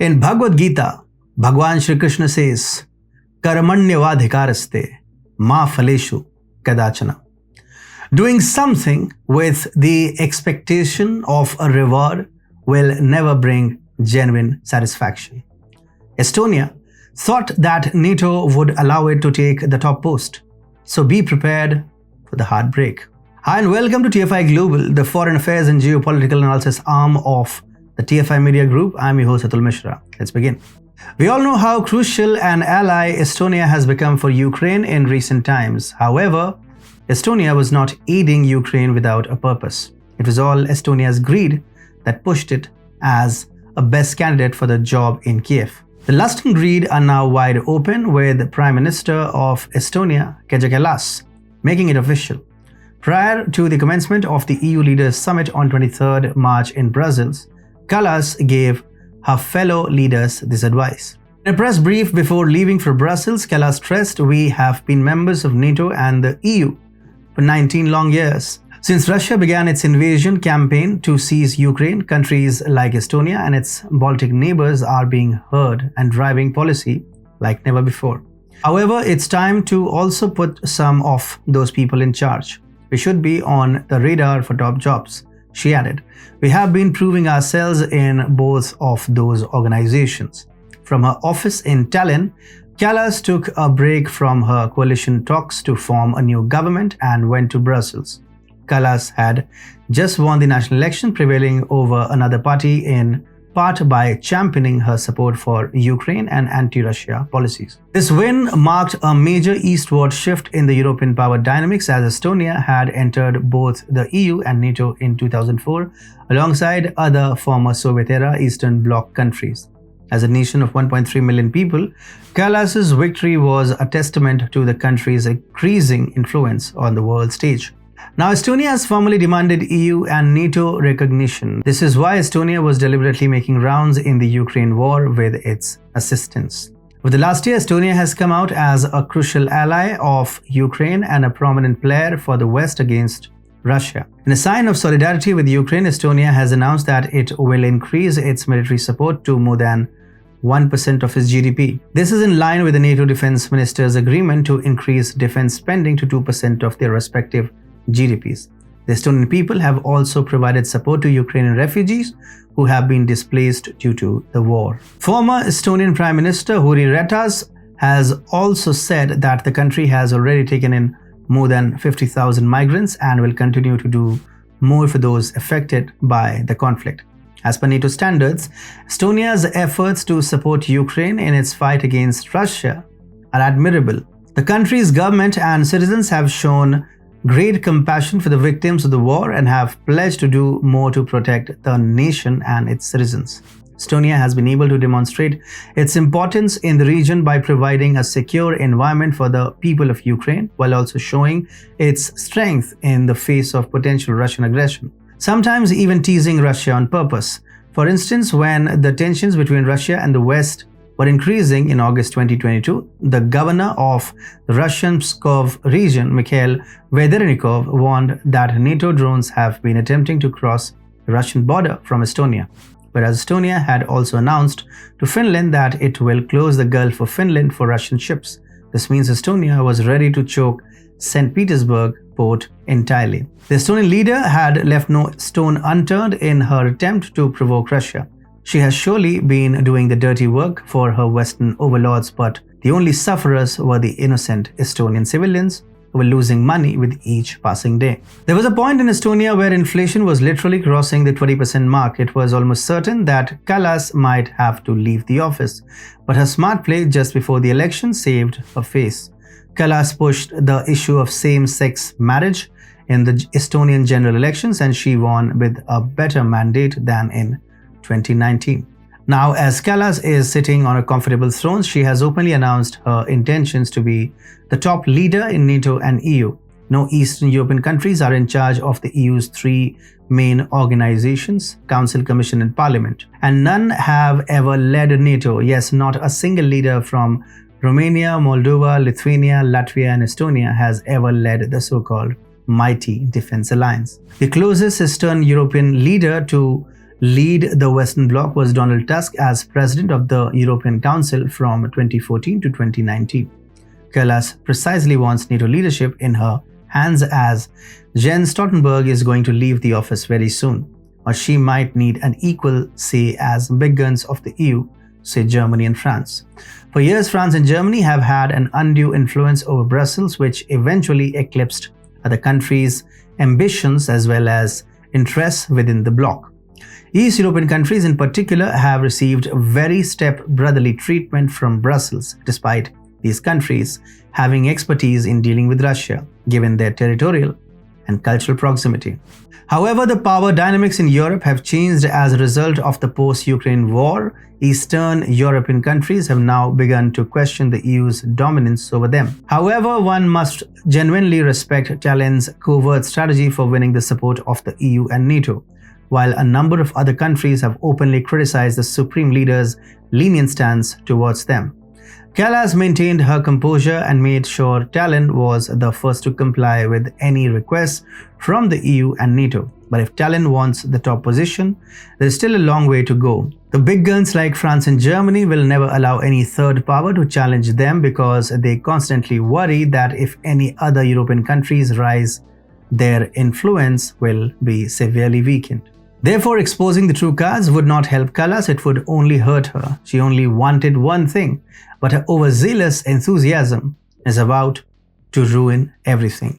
In Bhagavad Gita, Bhagwan Shri Krishna says, Karmanyavadhikaraste ma phaleshu kadachana. Doing something with the expectation of a reward will never bring genuine satisfaction. Estonia thought that NATO would allow it to take the top post, so be prepared for the heartbreak. Hi and welcome to TFI Global, the foreign affairs and geopolitical analysis arm of the TFI Media Group. I'm your host Atul Mishra. Let's begin. We all know how crucial an ally Estonia has become for Ukraine in recent times. However, Estonia was not aiding Ukraine without a purpose. It was all Estonia's greed that pushed it as a best candidate for the job in Kiev. The lust and greed are now wide open, with Prime Minister of Estonia, Kaja Kallas, making it official. Prior to the commencement of the EU Leaders Summit on 23rd March in Brussels, Kallas gave her fellow leaders this advice. In a press brief before leaving for Brussels, Kallas stressed, "We have been members of NATO and the EU for 19 long years. Since Russia began its invasion campaign to seize Ukraine, countries like Estonia and its Baltic neighbors are being heard and driving policy like never before. However, it's time to also put some of those people in charge. We should be on the radar for top jobs," she added. "We have been proving ourselves in both of those organizations." From her office in Tallinn, Kallas took a break from her coalition talks to form a new government and went to Brussels. Kallas had just won the national election, prevailing over another party in part by championing her support for Ukraine and anti-Russia policies. This win marked a major eastward shift in the European power dynamics, as Estonia had entered both the EU and NATO in 2004, alongside other former Soviet-era Eastern Bloc countries. As a nation of 1.3 million people, Kallas's victory was a testament to the country's increasing influence on the world stage. Now, Estonia has formally demanded EU and NATO recognition. This is why Estonia was deliberately making rounds in the Ukraine war with its assistance. Over the last year, Estonia has come out as a crucial ally of Ukraine and a prominent player for the West against Russia. In a sign of solidarity with Ukraine, Estonia has announced that it will increase its military support to more than 1% of its GDP. This is in line with the NATO defense ministers' agreement to increase defense spending to 2% of their respective GDPs. The Estonian people have also provided support to Ukrainian refugees who have been displaced due to the war. Former Estonian Prime Minister Jüri Ratas has also said that the country has already taken in more than 50,000 migrants and will continue to do more for those affected by the conflict. As per NATO standards, Estonia's efforts to support Ukraine in its fight against Russia are admirable. The country's government and citizens have shown great compassion for the victims of the war and have pledged to do more to protect the nation and its citizens. Estonia has been able to demonstrate its importance in the region by providing a secure environment for the people of Ukraine, while also showing its strength in the face of potential Russian aggression, sometimes even teasing Russia on purpose. For instance, when the tensions between Russia and the West were increasing in August 2022, the governor of the Russian Pskov region, Mikhail Vedерnikov, warned that NATO drones have been attempting to cross the Russian border from Estonia, whereas Estonia had also announced to Finland that it will close the Gulf of Finland for Russian ships. This means Estonia was ready to choke St. Petersburg port entirely. The Estonian leader had left no stone unturned in her attempt to provoke Russia. She has surely been doing the dirty work for her Western overlords, but the only sufferers were the innocent Estonian civilians who were losing money with each passing day. There was a point in Estonia where inflation was literally crossing the 20% mark. It was almost certain that Kallas might have to leave the office, but her smart play just before the election saved her face. Kallas pushed the issue of same-sex marriage in the Estonian general elections, and she won with a better mandate than in 2019. Now, as Kallas is sitting on a comfortable throne, she has openly announced her intentions to be the top leader in NATO and EU. No Eastern European countries are in charge of the EU's three main organizations, Council, Commission and Parliament. And none have ever led NATO. Yes, not a single leader from Romania, Moldova, Lithuania, Latvia and Estonia has ever led the so-called mighty defense alliance. The closest Eastern European leader to lead the Western Bloc was Donald Tusk as president of the European Council from 2014 to 2019. Kallas precisely wants NATO leadership in her hands as Jens Stoltenberg is going to leave the office very soon, or she might need an equal say as big guns of the EU, say Germany and France. For years, France and Germany have had an undue influence over Brussels, which eventually eclipsed other countries' ambitions as well as interests within the bloc. East European countries in particular have received very step-brotherly treatment from Brussels, despite these countries having expertise in dealing with Russia, given their territorial and cultural proximity. However, the power dynamics in Europe have changed as a result of the post-Ukraine war. Eastern European countries have now begun to question the EU's dominance over them. However, one must genuinely respect Tallinn's covert strategy for winning the support of the EU and NATO, while a number of other countries have openly criticized the Supreme Leader's lenient stance towards them. Kallas maintained her composure and made sure Tallinn was the first to comply with any requests from the EU and NATO. But if Tallinn wants the top position, there is still a long way to go. The big guns like France and Germany will never allow any third power to challenge them because they constantly worry that if any other European countries rise, their influence will be severely weakened. Therefore, exposing the true cards would not help Kallas, it would only hurt her. She only wanted one thing, but her overzealous enthusiasm is about to ruin everything.